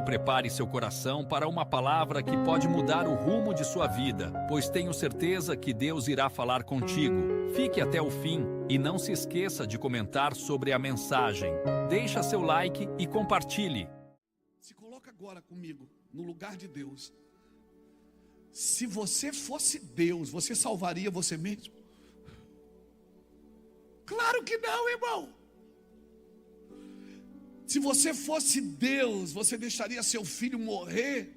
prepare seu coração para uma palavra que pode mudar o rumo de sua vida, pois tenho certeza que Deus irá falar contigo. Fique até o fim e não se esqueça de comentar sobre a mensagem. Deixa seu like e compartilhe. Se coloca agora comigo no lugar de Deus. Se você fosse Deus, você salvaria você mesmo? Claro que não, irmão. Se você fosse Deus, você deixaria seu filho morrer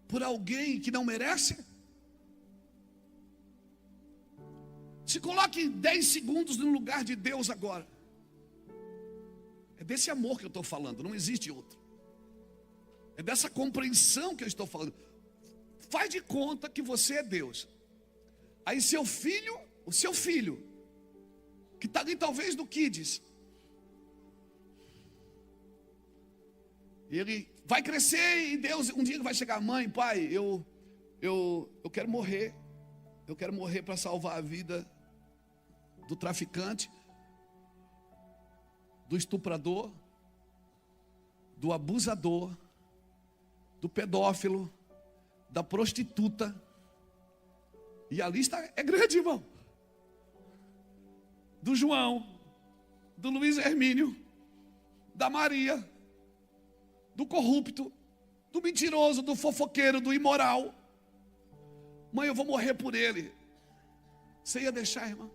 por alguém que não merece? Se coloque 10 segundos no lugar de Deus agora. É desse amor que eu estou falando, não existe outro. É dessa compreensão que eu estou falando. Faz de conta que você é Deus. Aí o seu filho, que está ali talvez no Kids, ele vai crescer e Deus um dia vai chegar: mãe, pai, eu quero morrer. Eu quero morrer para salvar a vida do traficante, do estuprador, do abusador, do pedófilo, da prostituta. E a lista é grande, irmão. Do João, do Luiz Hermínio, da Maria, do corrupto, do mentiroso, do fofoqueiro, do imoral. Mãe, eu vou morrer por ele. Você ia deixar, irmão?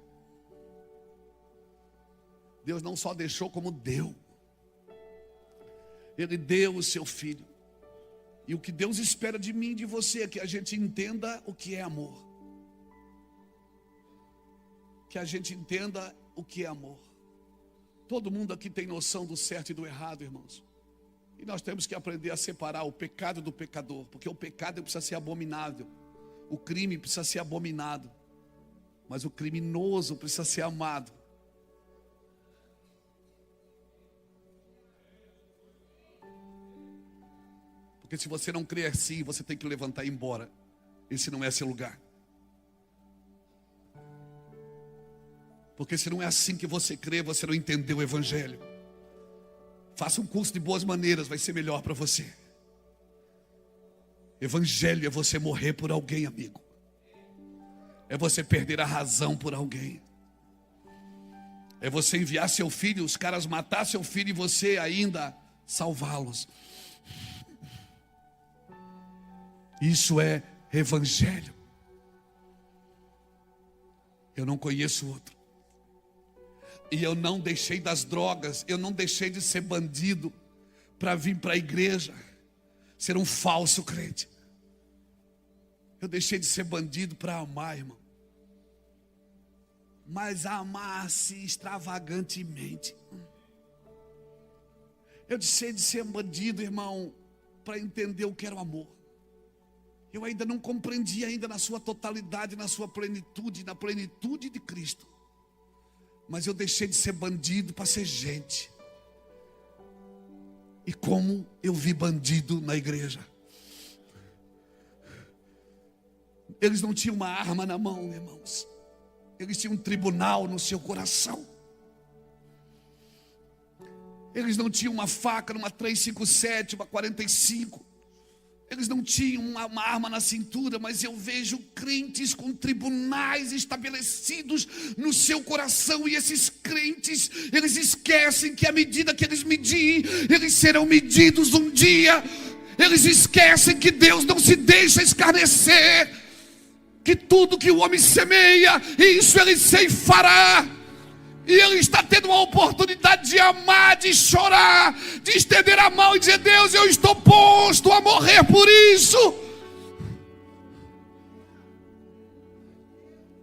Deus não só deixou, como deu. Ele deu o seu filho. E o que Deus espera de mim e de você é que a gente entenda o que é amor. Que a gente entenda o que é amor. Todo mundo aqui tem noção do certo e do errado, irmãos. E nós temos que aprender a separar o pecado do pecador. Porque o pecado precisa ser abominável. O crime precisa ser abominado. Mas o criminoso precisa ser amado. Porque se você não crê assim, você tem que levantar e ir embora. Esse não é seu lugar. Porque se não é assim que você crê, você não entendeu o evangelho. Faça um curso de boas maneiras, vai ser melhor para você. Evangelho é você morrer por alguém, amigo. É você perder a razão por alguém. É você enviar seu filho, os caras matar seu filho e você ainda salvá-los. Isso é evangelho. Eu não conheço outro. E eu não deixei das drogas, eu não deixei de ser bandido para vir para a igreja, ser um falso crente. Eu deixei de ser bandido para amar, irmão. Mas amar-se extravagantemente. Eu deixei de ser bandido, irmão, para entender o que era o amor. Eu ainda não compreendi ainda na sua totalidade, na sua plenitude, na plenitude de Cristo. Mas eu deixei de ser bandido para ser gente. E como eu vi bandido na igreja. Eles não tinham uma arma na mão, irmãos. Eles tinham um tribunal no seu coração. Eles não tinham uma faca numa 357, uma 45. Eles não tinham uma arma na cintura, mas eu vejo crentes com tribunais estabelecidos no seu coração. E esses crentes, eles esquecem que à medida que eles medirem, eles serão medidos um dia. Eles esquecem que Deus não se deixa escarnecer, que tudo que o homem semeia, isso ele ceifará. E ele está tendo uma oportunidade de amar, de chorar, de estender a mão e dizer: Deus, eu estou posto a morrer por isso.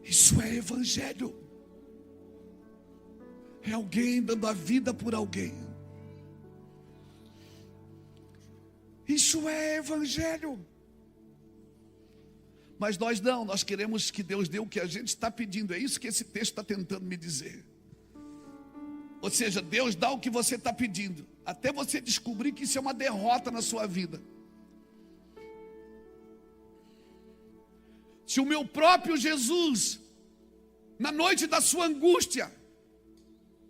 Isso é evangelho. É alguém dando a vida por alguém. Isso é evangelho. Mas nós queremos que Deus dê o que a gente está pedindo. É isso que esse texto está tentando me dizer. Ou seja, Deus dá o que você está pedindo, até você descobrir que isso é uma derrota na sua vida. Se o meu próprio Jesus, na noite da sua angústia,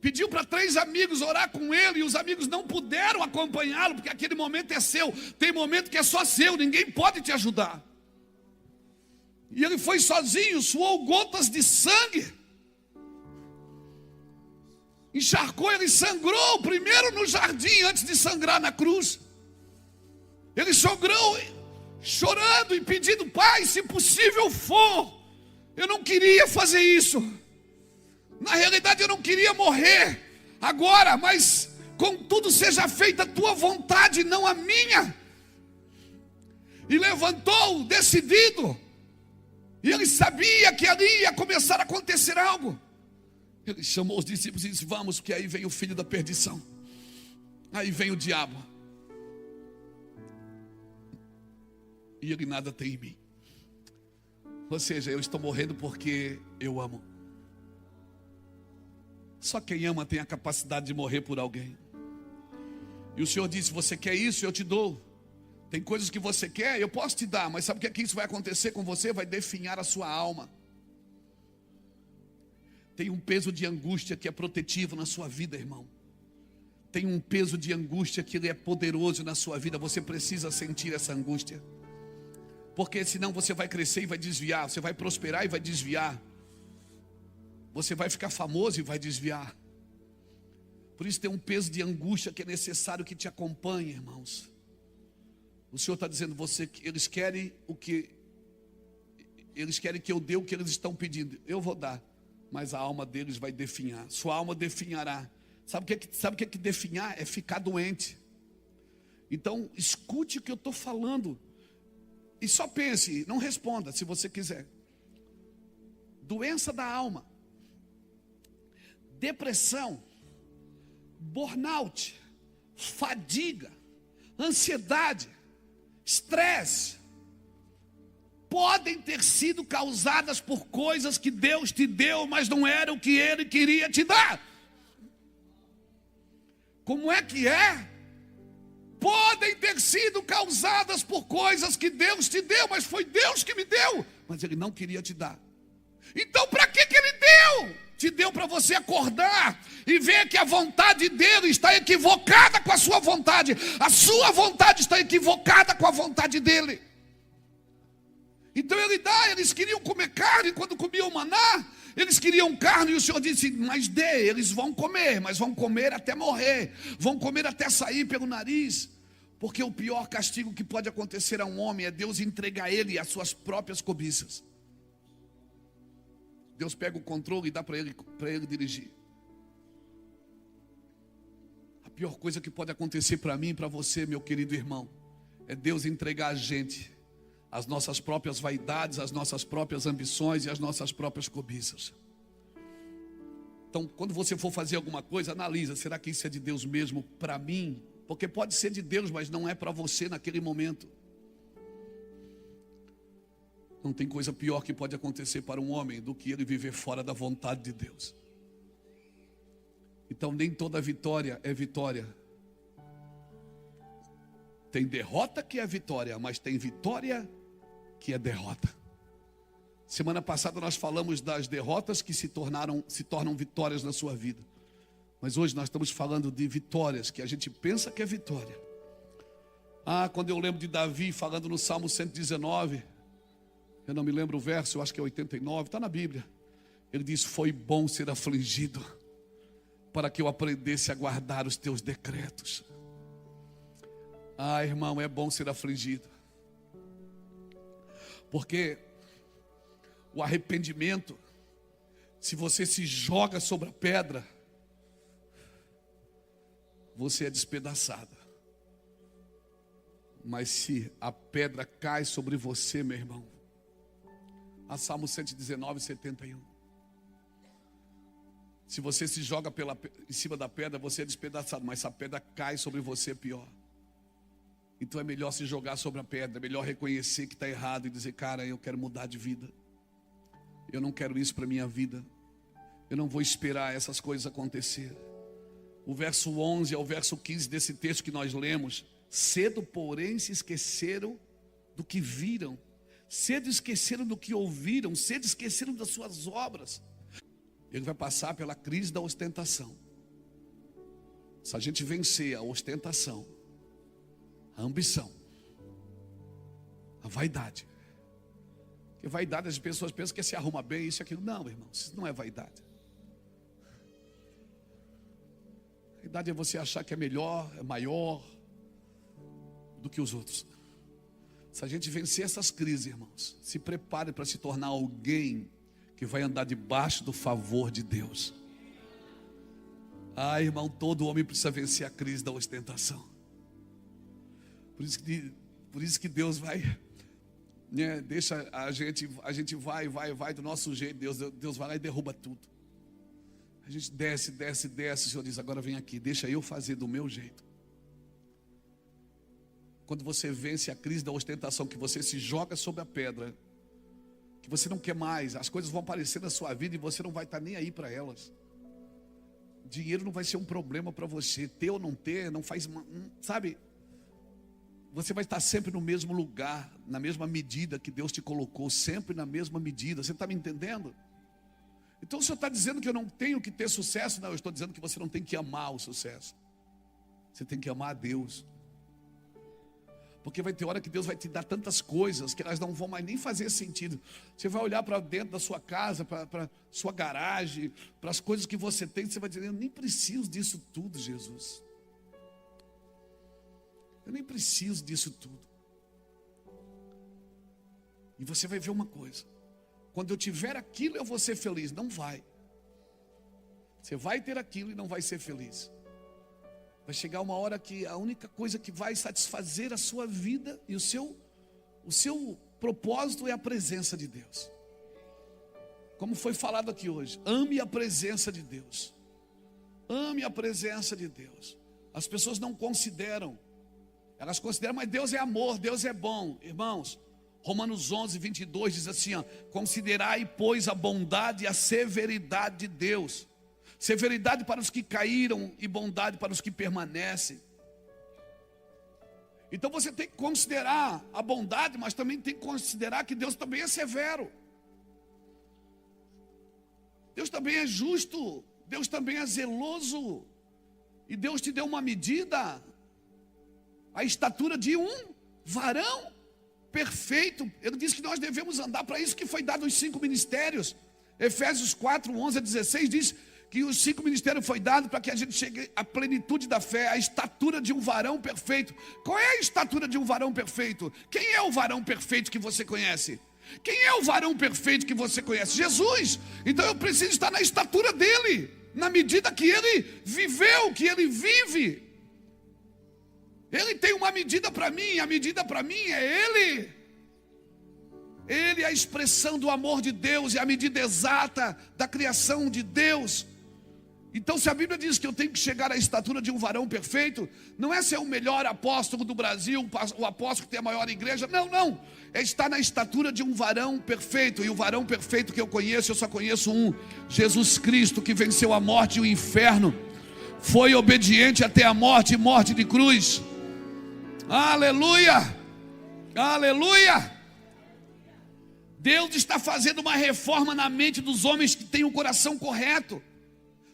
Pediu para 3 amigos orar com ele e os amigos não puderam acompanhá-lo, porque aquele momento é seu. Tem momento que é só seu, ninguém pode te ajudar. E ele foi sozinho, suou gotas de sangue, encharcou, ele sangrou primeiro no jardim antes de sangrar na cruz. Ele sangrou chorando e pedindo: Pai, se possível for, eu não queria fazer isso. Na realidade eu não queria morrer agora, mas contudo seja feita a tua vontade, não a minha. E levantou decidido, e ele sabia que ali ia começar a acontecer algo. Ele chamou os discípulos e disse: vamos, porque aí vem o filho da perdição, aí vem o diabo, e ele nada tem em mim. Ou seja, eu estou morrendo porque eu amo. Só quem ama tem a capacidade de morrer por alguém. E o Senhor disse: você quer isso? Eu te dou. Tem coisas que você quer, eu posso te dar, mas sabe o que é que isso vai acontecer com você? Vai definhar a sua alma. Tem um peso de angústia que é protetivo na sua vida, irmão. Tem um peso de angústia que ele é poderoso na sua vida. Você precisa sentir essa angústia, porque senão você vai crescer e vai desviar. Você vai prosperar e vai desviar. Você vai ficar famoso e vai desviar. Por isso tem um peso de angústia que é necessário que te acompanhe, irmãos. O Senhor está dizendo: eles querem que eu dê o que eles estão pedindo. Eu vou dar, mas a alma deles vai definhar. Sua alma definhará. Sabe o que é que definhar? É ficar doente. Então escute o que eu estou falando e só pense, não responda se você quiser. Doença da alma, depressão, burnout, fadiga, ansiedade, estresse, podem ter sido causadas por coisas que Deus te deu, mas não era o que Ele queria te dar. Como é que é? Podem ter sido causadas por coisas que Deus te deu, mas foi Deus que me deu, mas Ele não queria te dar. Então para que Ele deu? Te deu para você acordar e ver que a vontade dele está equivocada com a sua vontade. A sua vontade está equivocada com a vontade dele. Então ele dá. Eles queriam comer carne quando comiam maná. Eles queriam carne e o Senhor disse: mas dê, eles vão comer, mas vão comer até morrer. Vão comer até sair pelo nariz. Porque o pior castigo que pode acontecer a um homem é Deus entregar ele às suas próprias cobiças. Deus pega o controle e dá para ele dirigir. A pior coisa que pode acontecer para mim e para você, meu querido irmão, é Deus entregar a gente as nossas próprias vaidades, as nossas próprias ambições e as nossas próprias cobiças. Então, quando você for fazer alguma coisa, analisa: será que isso é de Deus mesmo para mim? Porque pode ser de Deus, mas não é para você naquele momento. Não tem coisa pior que pode acontecer para um homem do que ele viver fora da vontade de Deus. Então nem toda vitória é vitória. Tem derrota que é vitória, mas tem vitória que é derrota. Semana passada nós falamos das derrotas que se tornam vitórias na sua vida. Mas hoje nós estamos falando de vitórias que a gente pensa que é vitória. Quando eu lembro de Davi falando no Salmo 119, eu não me lembro o verso, eu acho que é 89, está na Bíblia. Ele diz: foi bom ser afligido, para que eu aprendesse a guardar os teus decretos. Irmão, é bom ser afligido, porque o arrependimento, se você se joga sobre a pedra, você é despedaçado. Mas se a pedra cai sobre você, meu irmão, a Salmo 119, 71. Se você se joga em cima da pedra, você é despedaçado. Mas se a pedra cai sobre você, é pior. Então é melhor se jogar sobre a pedra. É melhor reconhecer que está errado e dizer: cara, eu quero mudar de vida. Eu não quero isso para a minha vida. Eu não vou esperar essas coisas acontecer. O verso 11 ao verso 15 desse texto que nós lemos: cedo, porém, se esqueceram do que viram. Cedo esqueceram do que ouviram, cedo esqueceram das suas obras. Ele vai passar pela crise da ostentação. Se a gente vencer a ostentação, a ambição, a vaidade. Porque vaidade, as pessoas pensam que se arruma bem, isso e aquilo. Não, irmãos, isso não é vaidade. Vaidade é você achar que é melhor, é maior do que os outros. Se a gente vencer essas crises, irmãos, se prepare para se tornar alguém que vai andar debaixo do favor de Deus. Ah, irmão, todo homem precisa vencer a crise da ostentação. Por isso que Deus vai, né, deixa a gente vai do nosso jeito. Deus vai lá e derruba tudo. A gente desce. O Senhor diz: agora vem aqui, deixa eu fazer do meu jeito. Quando você vence a crise da ostentação, que você se joga sobre a pedra, que você não quer mais, as coisas vão aparecer na sua vida e você não vai estar nem aí para elas. Dinheiro não vai ser um problema para você, ter ou não ter, não faz, sabe? Você vai estar sempre no mesmo lugar, na mesma medida que Deus te colocou, sempre na mesma medida. Você está me entendendo? Então o Senhor está dizendo que eu não tenho que ter sucesso? Não, eu estou dizendo que você não tem que amar o sucesso. Você tem que amar a Deus. Porque vai ter hora que Deus vai te dar tantas coisas que elas não vão mais nem fazer sentido. Você vai olhar para dentro da sua casa, para sua garagem, para as coisas que você tem, você vai dizer: eu nem preciso disso tudo, Jesus. Eu nem preciso disso tudo. E você vai ver uma coisa: quando eu tiver aquilo, eu vou ser feliz. Não vai. Você vai ter aquilo e não vai ser feliz. Vai chegar uma hora que a única coisa que vai satisfazer a sua vida e o seu propósito é a presença de Deus. Como foi falado aqui hoje, ame a presença de Deus. Ame a presença de Deus. As pessoas não consideram. Elas consideram, mas Deus é amor, Deus é bom. Irmãos, Romanos 11, 22 diz assim, ó: considerai, pois, a bondade e a severidade de Deus. Severidade para os que caíram e bondade para os que permanecem. Então você tem que considerar a bondade, mas também tem que considerar que Deus também é severo. Deus também é justo, Deus também é zeloso. E Deus te deu uma medida, a estatura de um varão perfeito. Ele diz que nós devemos andar, para isso que foi dado os 5 ministérios. Efésios 4, 11 a 16 diz que os 5 ministérios foi dado para que a gente chegue à plenitude da fé, à estatura de um varão perfeito. Qual é a estatura de um varão perfeito? Quem é o varão perfeito que você conhece? Quem é o varão perfeito que você conhece? Jesus. Então eu preciso estar na estatura dele, na medida que ele viveu, que ele vive. Ele tem uma medida para mim, a medida para mim é ele. Ele é a expressão do amor de Deus, é a medida exata da criação de Deus. Então, se a Bíblia diz que eu tenho que chegar à estatura de um varão perfeito, não é ser o melhor apóstolo do Brasil, o apóstolo que tem a maior igreja, não, é estar na estatura de um varão perfeito. E o varão perfeito que eu só conheço um: Jesus Cristo, que venceu a morte e o inferno, foi obediente até a morte e morte de cruz. Aleluia, aleluia. Deus está fazendo uma reforma na mente dos homens que têm o coração correto.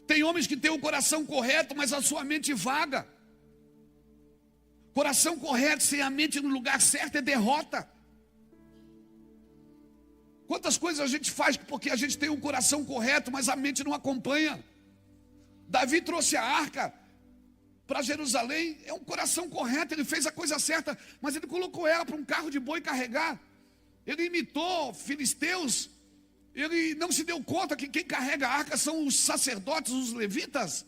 Tem homens que têm o coração correto, mas a sua mente vaga. Coração correto sem a mente no lugar certo é derrota. Quantas coisas a gente faz porque a gente tem um coração correto, mas a mente não acompanha. Davi trouxe a arca para Jerusalém, é um coração correto, ele fez a coisa certa, mas ele colocou ela para um carro de boi carregar. Ele imitou filisteus. Ele não se deu conta que quem carrega a arca são os sacerdotes, os levitas.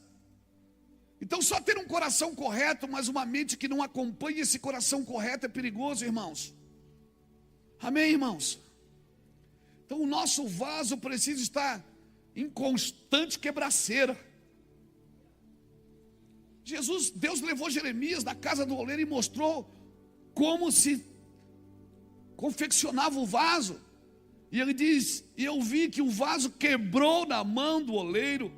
Então só ter um coração correto, mas uma mente que não acompanha esse coração correto é perigoso, irmãos. Amém, irmãos? Então o nosso vaso precisa estar em constante quebraceira. Deus levou Jeremias na casa do oleiro e mostrou como se confeccionava o vaso. E ele diz: e eu vi que o vaso quebrou na mão do oleiro.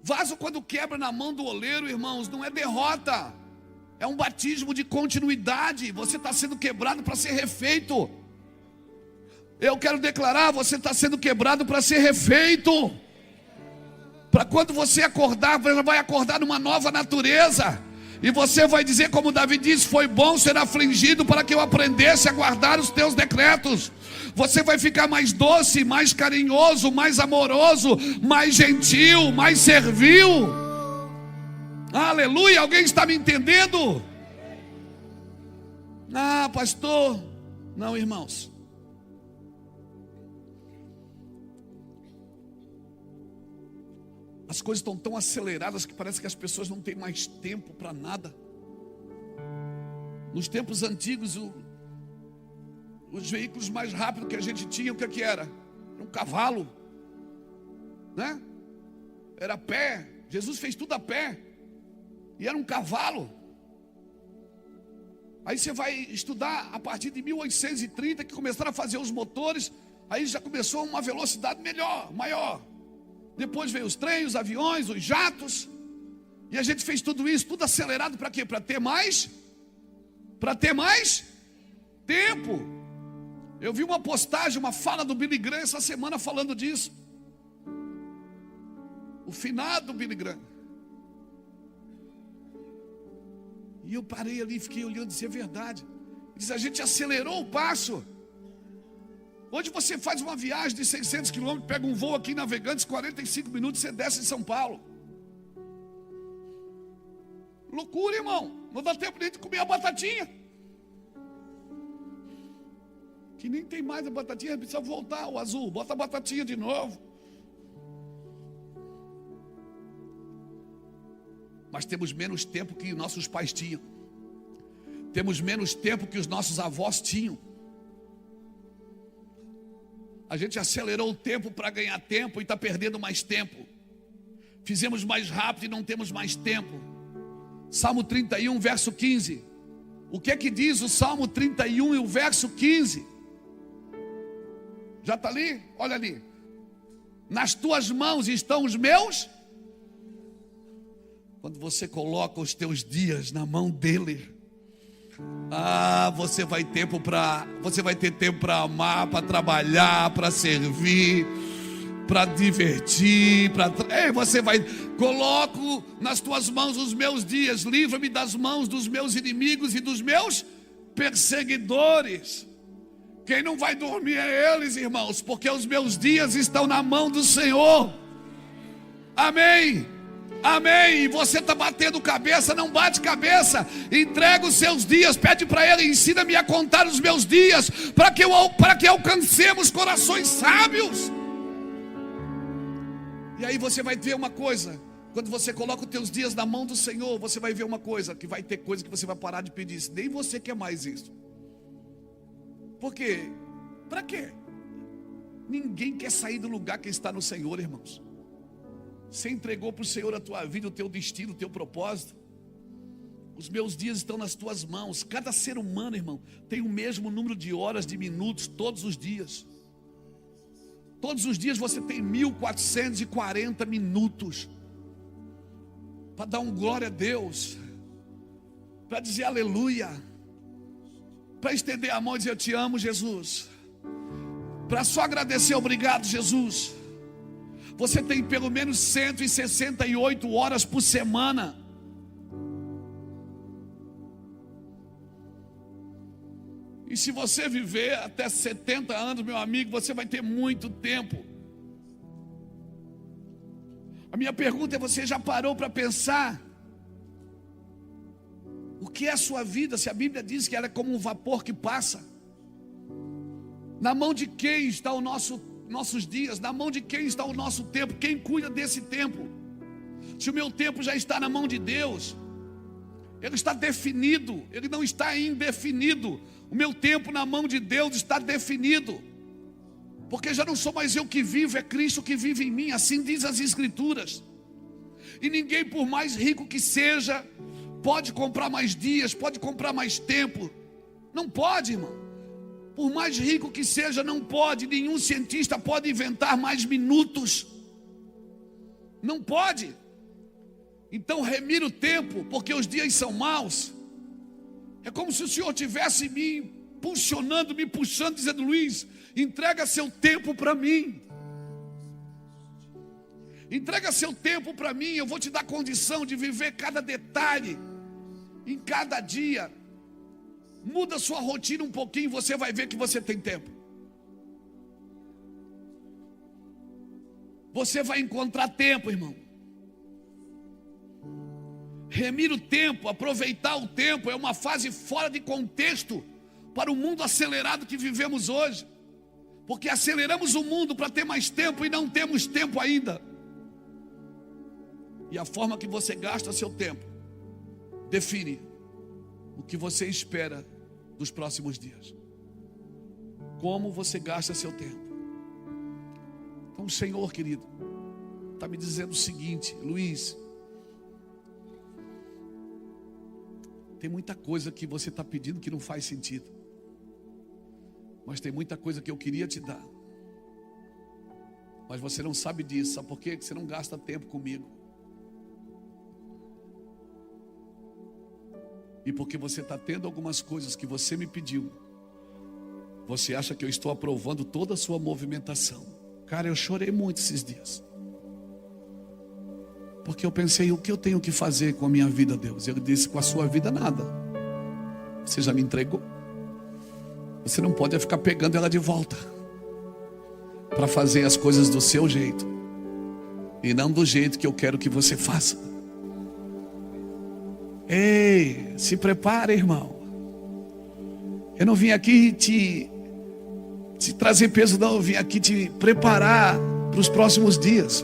Vaso, quando quebra na mão do oleiro, irmãos, não é derrota, é um batismo de continuidade. Você está sendo quebrado para ser refeito. Eu quero declarar: você está sendo quebrado para ser refeito, Para quando você acordar, você vai acordar numa nova natureza. E você vai dizer como Davi disse: foi bom ser afligido para que eu aprendesse a guardar os teus decretos. Você vai ficar mais doce, mais carinhoso, mais amoroso, mais gentil, mais servil. Aleluia, alguém está me entendendo? Ah, pastor. Não, irmãos. As coisas estão tão aceleradas que parece que as pessoas não têm mais tempo para nada. Nos tempos antigos, os veículos mais rápidos que a gente tinha, o que era? Era um cavalo, né? Era a pé. Jesus fez tudo a pé. E era um cavalo. Aí você vai estudar a partir de 1830, que começaram a fazer os motores. Aí já começou uma velocidade maior. Depois veio os trens, os aviões, os jatos. E a gente fez tudo isso, tudo acelerado para quê? Para ter mais tempo. Eu vi uma postagem, uma fala do Billy Graham essa semana falando disso. O finado Billy Graham. E eu parei ali, fiquei olhando e disse: é verdade. Ele diz: a gente acelerou o passo. Hoje você faz uma viagem de 600 quilômetros, pega um voo aqui em Navegantes, 45 minutos, você desce em São Paulo. Loucura, irmão. Não dá tempo nem de comer a batatinha. Que nem tem mais a batatinha, precisa voltar o azul. Bota a batatinha de novo. Mas temos menos tempo que nossos pais tinham. Temos menos tempo que os nossos avós tinham. A gente acelerou o tempo para ganhar tempo e está perdendo mais tempo. Fizemos mais rápido e não temos mais tempo. Salmo 31, verso 15. O que é que diz o Salmo 31 e o verso 15? Já está ali? Olha ali. Nas tuas mãos estão os meus. Quando você coloca os teus dias na mão dele, você vai ter tempo para amar, para trabalhar, para servir, para divertir, coloco nas tuas mãos os meus dias, livra-me das mãos dos meus inimigos e dos meus perseguidores. Quem não vai dormir é eles, irmãos, porque os meus dias estão na mão do Senhor. Amém. Amém. E você está batendo cabeça, não bate cabeça. Entrega os seus dias, pede para Ele: ensina-me a contar os meus dias, para que alcancemos corações sábios. E aí você vai ver uma coisa: quando você coloca os teus dias na mão do Senhor, você vai ver uma coisa, que vai ter coisa que você vai parar de pedir. Nem você quer mais isso. Por quê? Para quê? Ninguém quer sair do lugar que está no Senhor, irmãos. Você entregou para o Senhor a tua vida, o teu destino, o teu propósito. Os meus dias estão nas tuas mãos. Cada ser humano, irmão, tem o mesmo número de horas, de minutos, todos os dias. Todos os dias você tem 1440 minutos para dar glória a Deus, para dizer aleluia, para estender a mão e dizer: eu te amo, Jesus, para só agradecer: obrigado, Jesus. Você tem pelo menos 168 horas por semana. E se você viver até 70 anos, meu amigo, você vai ter muito tempo. A minha pergunta é: você já parou para pensar o que é a sua vida? Se a Bíblia diz que ela é como um vapor que passa. Na mão de quem está nossos dias? Na mão de quem está o nosso tempo? Quem cuida desse tempo? Se o meu tempo já está na mão de Deus, ele está definido, ele não está indefinido. O meu tempo na mão de Deus está definido, porque já não sou mais eu que vivo, é Cristo que vive em mim. Assim diz as Escrituras. E ninguém, por mais rico que seja, pode comprar mais dias, pode comprar mais tempo. Não pode, irmão. Por mais rico que seja, não pode. Nenhum cientista pode inventar mais minutos. Não pode. Então remira o tempo, porque os dias são maus. É como se o Senhor tivesse me puxando, dizendo: Luiz, entrega seu tempo para mim. Entrega seu tempo para mim, eu vou te dar condição de viver cada detalhe, em cada dia. Muda sua rotina um pouquinho, você vai ver que você tem tempo. Você vai encontrar tempo, irmão. Remir o tempo, aproveitar o tempo, é uma fase fora de contexto para o mundo acelerado que vivemos hoje. Porque aceleramos o mundo para ter mais tempo e não temos tempo ainda. E a forma que você gasta seu tempo define o que você espera dos próximos dias. Como você gasta seu tempo. Então o Senhor, querido, está me dizendo o seguinte: Luiz, tem muita coisa que você está pedindo que não faz sentido, mas tem muita coisa que eu queria te dar, mas você não sabe disso. Sabe por quê? Porque você não gasta tempo comigo. E porque você está tendo algumas coisas que você me pediu, você acha que eu estou aprovando toda a sua movimentação. Cara, eu chorei muito esses dias, porque eu pensei: o que eu tenho que fazer com a minha vida, Deus? Ele disse: com a sua vida nada, você já me entregou. Você não pode ficar pegando ela de volta para fazer as coisas do seu jeito e não do jeito que eu quero que você faça. Ei, se prepare, irmão. Eu não vim aqui te trazer peso, não. Eu vim aqui te preparar para os próximos dias.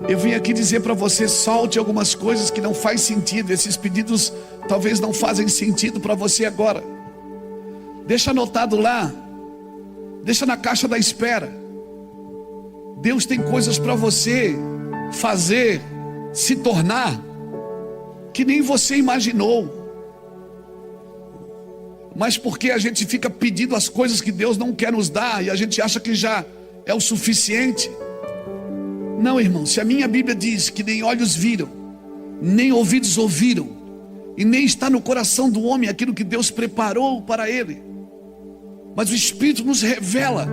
Eu vim aqui dizer para você: solte algumas coisas que não faz sentido. Esses pedidos talvez não fazem sentido para você agora. Deixa anotado lá, deixa na caixa da espera. Deus tem coisas para você fazer, se tornar, que nem você imaginou. Mas porque a gente fica pedindo as coisas que Deus não quer nos dar, e a gente acha que já é o suficiente. Não, irmão, se a minha Bíblia diz que nem olhos viram, nem ouvidos ouviram, e nem está no coração do homem aquilo que Deus preparou para ele, mas o Espírito nos revela.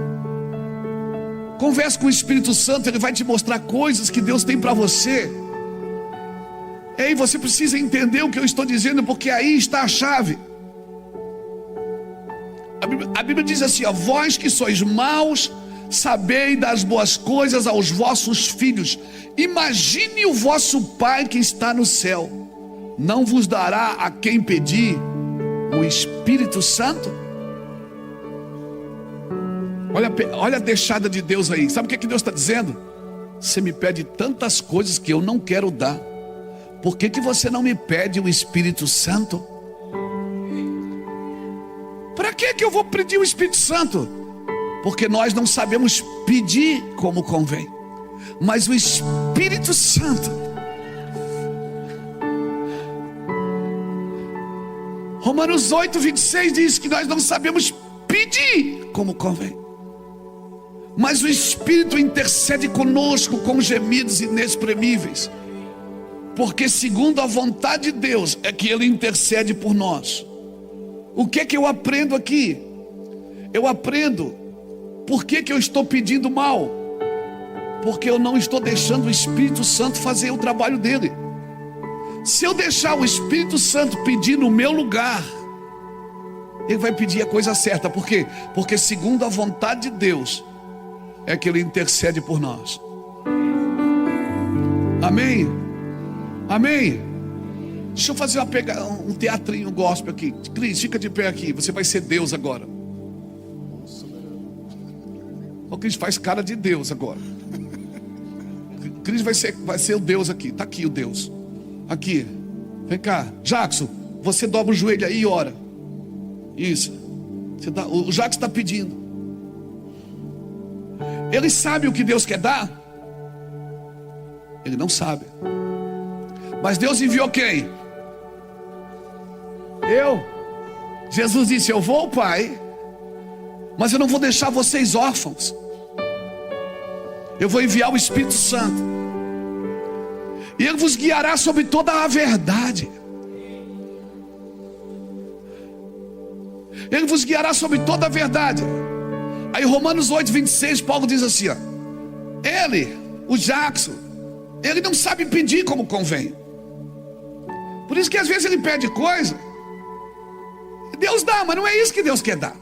Converse com o Espírito Santo, ele vai te mostrar coisas que Deus tem para você. Ei, você precisa entender o que eu estou dizendo, porque aí está a chave. A Bíblia diz assim: ó, vós que sois maus, sabei das boas coisas aos vossos filhos. Imagine o vosso Pai que está no céu, não vos dará a quem pedir o Espírito Santo? Olha a deixada de Deus aí. Sabe o que Deus está dizendo? Você me pede tantas coisas que eu não quero dar. Por que você não me pede o Espírito Santo? Para que eu vou pedir o Espírito Santo? Porque nós não sabemos pedir como convém. Mas o Espírito Santo, Romanos 8:26 diz que nós não sabemos pedir como convém, mas o Espírito intercede conosco com gemidos inexprimíveis. Porque segundo a vontade de Deus é que Ele intercede por nós. O que é que eu aprendo aqui? Eu aprendo por que eu estou pedindo mal. Porque eu não estou deixando o Espírito Santo fazer o trabalho dele. Se eu deixar o Espírito Santo pedir no meu lugar, ele vai pedir a coisa certa. Por quê? Porque segundo a vontade de Deus é que Ele intercede por nós. Amém? Amém? Deixa eu fazer um teatrinho gospel aqui. Cris, fica de pé aqui. Você vai ser Deus agora. O Cris faz cara de Deus agora. Cris vai ser o Deus aqui. Está aqui o Deus. Aqui. Vem cá. Jackson, você dobra o joelho aí e ora. Isso. O Jackson está pedindo. Ele sabe o que Deus quer dar? Ele não sabe. Mas Deus enviou quem? Jesus disse: eu vou, Pai, mas eu não vou deixar vocês órfãos. Eu vou enviar o Espírito Santo, e Ele vos guiará sobre toda a verdade. Ele vos guiará sobre toda a verdade. Aí Romanos 8:26, Paulo diz assim, ó: Ele, o Jackson, ele não sabe pedir como convém. Por isso que às vezes ele pede coisa, Deus dá, mas não é isso que Deus quer dar.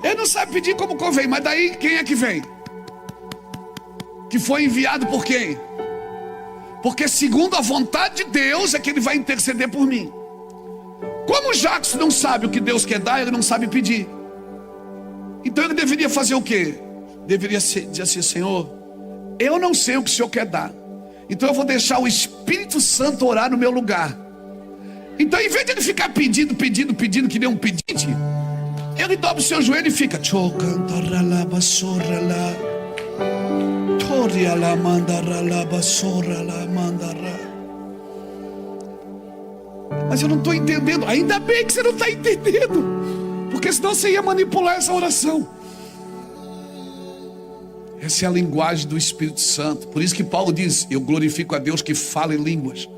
Ele não sabe pedir como convém, mas daí quem é que vem? Que foi enviado por quem? Porque segundo a vontade de Deus é que ele vai interceder por mim. Como o Jackson não sabe o que Deus quer dar, ele não sabe pedir. Então ele deveria fazer o quê? Deveria dizer assim: Senhor, eu não sei o que o Senhor quer dar, então eu vou deixar o Espírito Santo orar no meu lugar. Então em vez de ele ficar pedindo que nem um pedinte, ele dobra o seu joelho e fica: mas eu não estou entendendo. Ainda bem que você não está entendendo, porque senão você ia manipular essa oração. Essa é a linguagem do Espírito Santo. Por isso que Paulo diz: eu glorifico a Deus que fala em línguas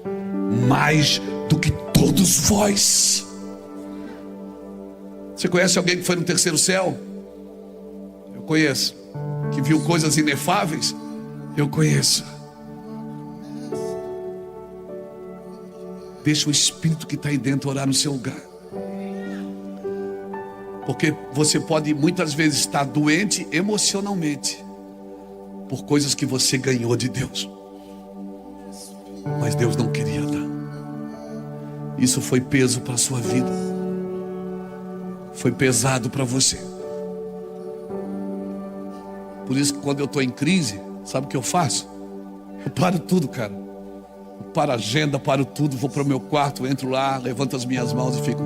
mais do que todos vós. Você conhece alguém que foi no terceiro céu? Eu conheço. Que viu coisas inefáveis? Eu conheço. Deixa o Espírito que está aí dentro orar no seu lugar. Porque você pode muitas vezes estar doente emocionalmente por coisas que você ganhou de Deus, mas Deus não queria dar. Isso foi peso para a sua vida, foi pesado para você. Por isso que quando eu estou em crise, sabe o que eu faço? Eu paro tudo, cara. Eu paro a agenda, paro tudo, vou para o meu quarto, entro lá, levanto as minhas mãos e fico: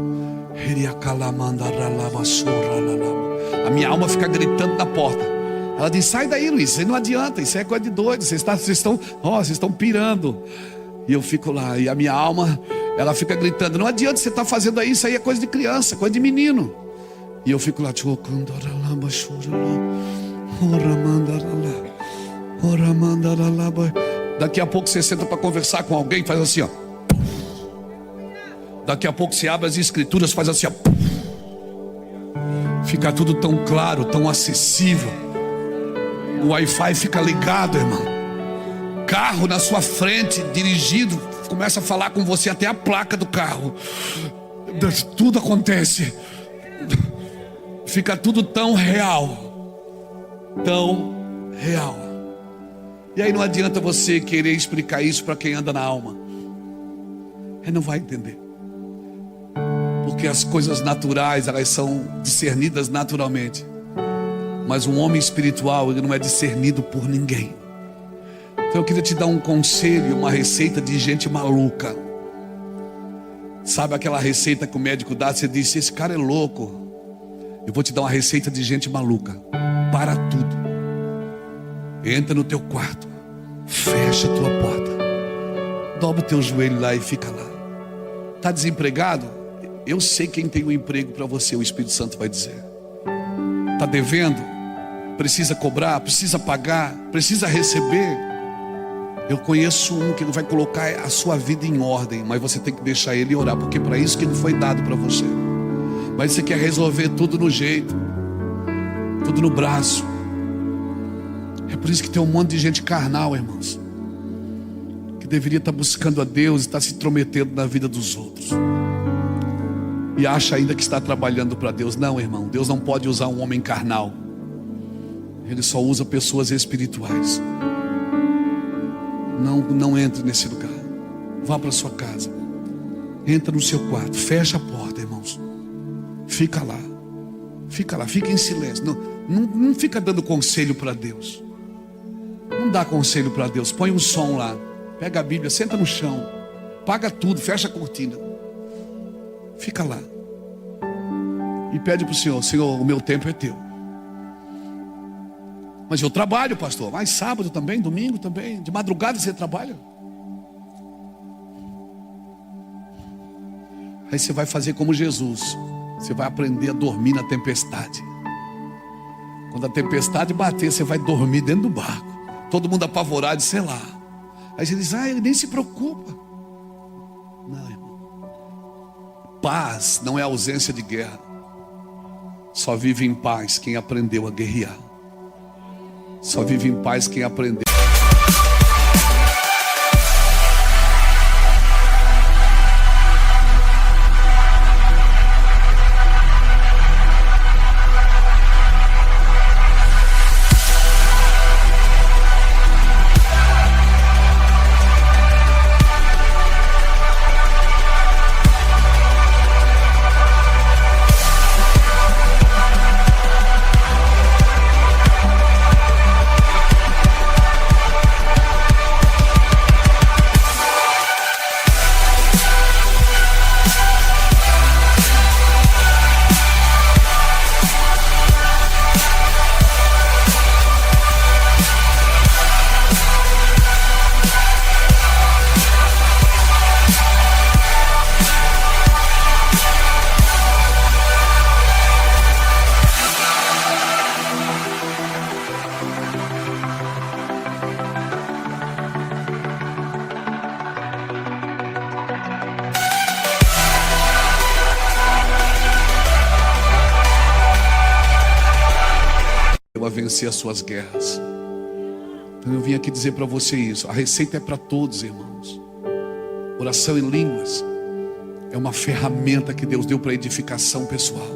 a minha alma fica gritando na porta. Ela diz: sai daí, Luiz, isso não adianta, isso é coisa de doido, vocês estão pirando. E eu fico lá, e a minha alma, ela fica gritando: não adianta você estar fazendo isso aí, é coisa de criança, coisa de menino. E eu fico lá: daqui a pouco você senta para conversar com alguém, faz assim, ó. Daqui a pouco você abre as escrituras, faz assim, ó. Fica tudo tão claro, tão acessível. O Wi-Fi fica ligado, irmão. Carro na sua frente, dirigido, começa a falar com você, até a placa do carro. Tudo acontece. Fica tudo tão real. Tão real. E aí não adianta você querer explicar isso para quem anda na alma. Ele não vai entender. Porque as coisas naturais, elas são discernidas naturalmente. Mas um homem espiritual, ele não é discernido por ninguém. Então eu queria te dar um conselho, uma receita de gente maluca. Sabe aquela receita que o médico dá? Você diz: esse cara é louco. Eu vou te dar uma receita de gente maluca. Para tudo. Entra no teu quarto. Fecha a tua porta. Dobra o teu joelho lá e fica lá. Está desempregado? Eu sei quem tem um emprego para você, o Espírito Santo vai dizer. Está devendo? Precisa cobrar? Precisa pagar? Precisa receber? Eu conheço um que ele vai colocar a sua vida em ordem, mas você tem que deixar ele orar, porque para isso que ele foi dado para você. Mas você quer resolver tudo no jeito, tudo no braço. É por isso que tem um monte de gente carnal, irmãos, que deveria estar buscando a Deus e está se intrometendo na vida dos outros. E acha ainda que está trabalhando para Deus. Não, irmão, Deus não pode usar um homem carnal. Ele só usa pessoas espirituais. Não entre nesse lugar. Vá para sua casa. Entra no seu quarto. Fecha a porta, irmãos. Fica lá. Fica lá, fica em silêncio. Não fica dando conselho para Deus. Não dá conselho para Deus. Põe um som lá. Pega a Bíblia, senta no chão. Paga tudo, fecha a cortina. Fica lá. E pede para o Senhor: Senhor, o meu tempo é teu. Mas eu trabalho, pastor. Mas sábado também, domingo também. De madrugada você trabalha. Aí você vai fazer como Jesus. Você vai aprender a dormir na tempestade. Quando a tempestade bater, você vai dormir dentro do barco. Todo mundo apavorado, sei lá. Aí você diz: ele nem se preocupa. Não, irmão. Paz não é ausência de guerra. Só vive em paz quem aprendeu a guerrear. Só vive em paz quem aprendeu. A vencer as suas guerras. Então eu vim aqui dizer para você isso. A receita é para todos, irmãos. Oração em línguas é uma ferramenta que Deus deu para edificação pessoal.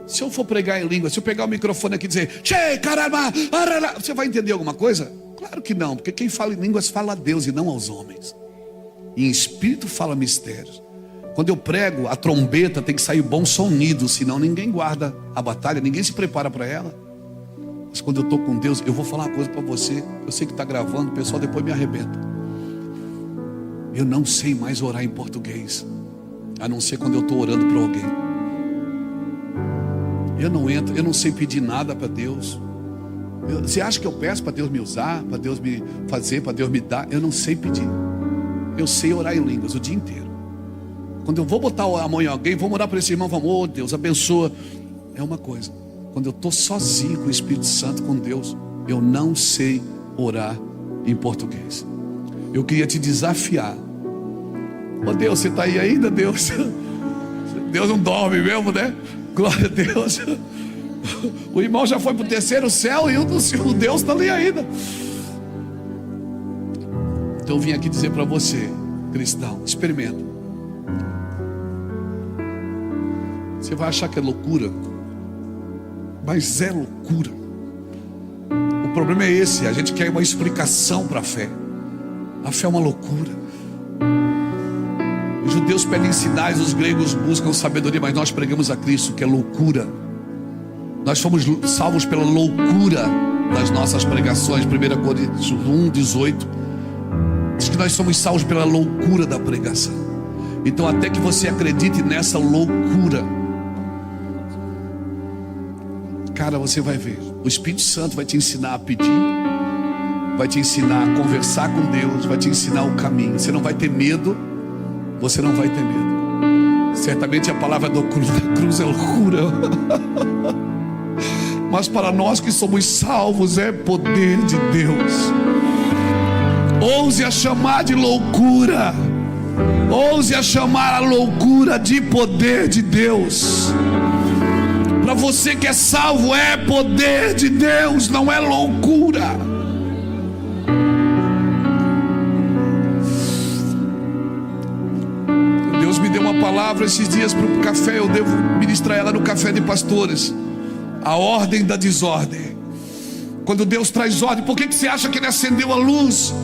Se eu for pregar em línguas, se eu pegar o microfone aqui e dizer "Che, caramba, arara", você vai entender alguma coisa? Claro que não, porque quem fala em línguas fala a Deus e não aos homens. E em espírito fala mistérios. Quando eu prego, a trombeta tem que sair bom sonido, senão ninguém guarda a batalha, ninguém se prepara para ela. Mas quando eu estou com Deus, eu vou falar uma coisa para você. Eu sei que está gravando, o pessoal depois me arrebenta. Eu não sei mais orar em português, a não ser quando eu estou orando para alguém. Eu não sei pedir nada para Deus. Você acha que eu peço para Deus me usar, para Deus me fazer, para Deus me dar? Eu não sei pedir. Eu sei orar em línguas o dia inteiro. Quando eu vou botar a mão em alguém, vou orar para esse irmão, vamos, oh Deus, abençoa. É uma coisa. Quando eu estou sozinho com o Espírito Santo, com Deus, eu não sei orar em português. Eu queria te desafiar. Oh Deus, você está aí ainda, Deus? Deus não dorme mesmo, né? Glória a Deus. O irmão já foi para o terceiro céu e o Deus está ali ainda. Então eu vim aqui dizer para você, cristão, experimenta. Você vai achar que é loucura, mas é loucura. O problema é esse, a gente quer uma explicação para a fé. A fé é uma loucura. Os judeus pedem sinais, os gregos buscam sabedoria, mas nós pregamos a Cristo, que é loucura. Nós fomos salvos pela loucura das nossas pregações. 1 Coríntios 1:18 diz que nós somos salvos pela loucura da pregação. Então até que você acredite nessa loucura, cara, você vai ver. O Espírito Santo vai te ensinar a pedir, vai te ensinar a conversar com Deus, vai te ensinar o caminho. Você não vai ter medo. Você não vai ter medo. Certamente a palavra da cruz é loucura. Mas para nós que somos salvos é poder de Deus. Ouse a chamar de loucura. Ouse a chamar a loucura de poder de Deus. Para você que é salvo, é poder de Deus, não é loucura. Deus me deu uma palavra esses dias para o café, eu devo ministrar ela no café de pastores. A ordem da desordem. Quando Deus traz ordem, por que você acha que Ele acendeu a luz?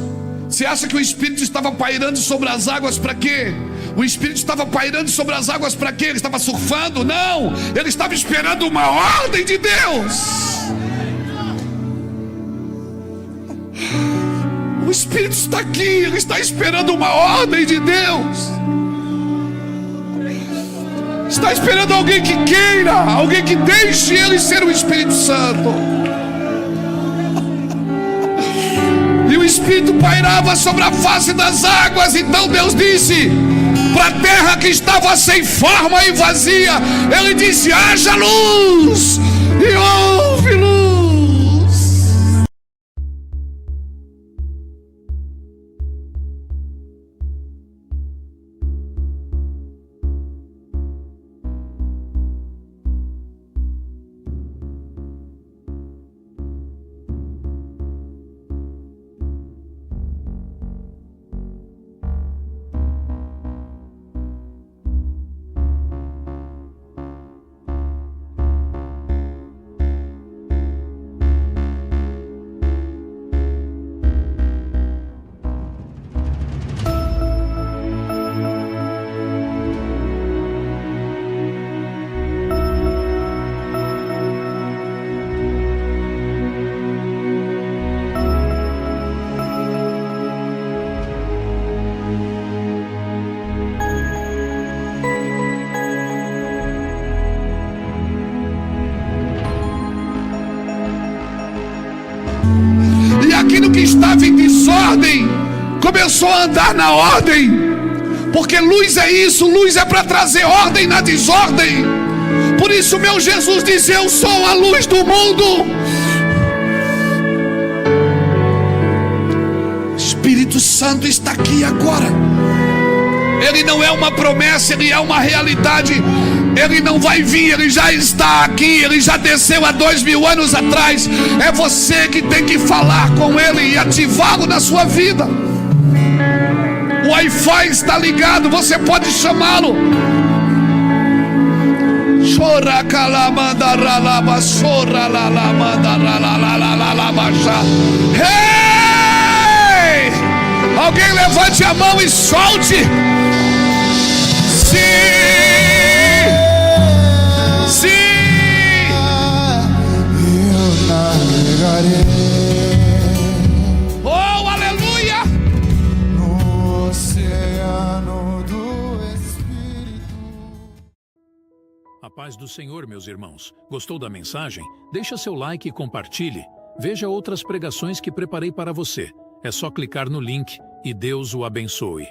Você acha que o Espírito estava pairando sobre as águas para quê? O Espírito estava pairando sobre as águas para quê? Ele estava surfando? Não! Ele estava esperando uma ordem de Deus. O Espírito está aqui, ele está esperando uma ordem de Deus. Está esperando alguém que queira, alguém que deixe ele ser o Espírito Santo. E o Espírito pairava sobre a face das águas. Então Deus disse para a terra que estava sem forma e vazia, Ele disse: haja luz, e houve luz. que estava em desordem começou a andar na ordem, porque luz é isso, luz é para trazer ordem na desordem. Por isso meu Jesus disse: eu sou a luz do mundo. Espírito Santo está aqui agora. Ele não é uma promessa, ele é uma realidade. Ele não vai vir, ele já está aqui. Ele já desceu há 2000 anos atrás. É você que tem que falar com ele e ativá-lo na sua vida. O Wi-Fi está ligado, você pode chamá-lo. Hey! Alguém levante a mão e solte. Sim! Sim! Eu navegarei Aleluia! no oceano do Espírito. A paz do Senhor, meus irmãos. Gostou da mensagem? Deixa seu like e compartilhe. Veja outras pregações que preparei para você. É só clicar no link e Deus o abençoe.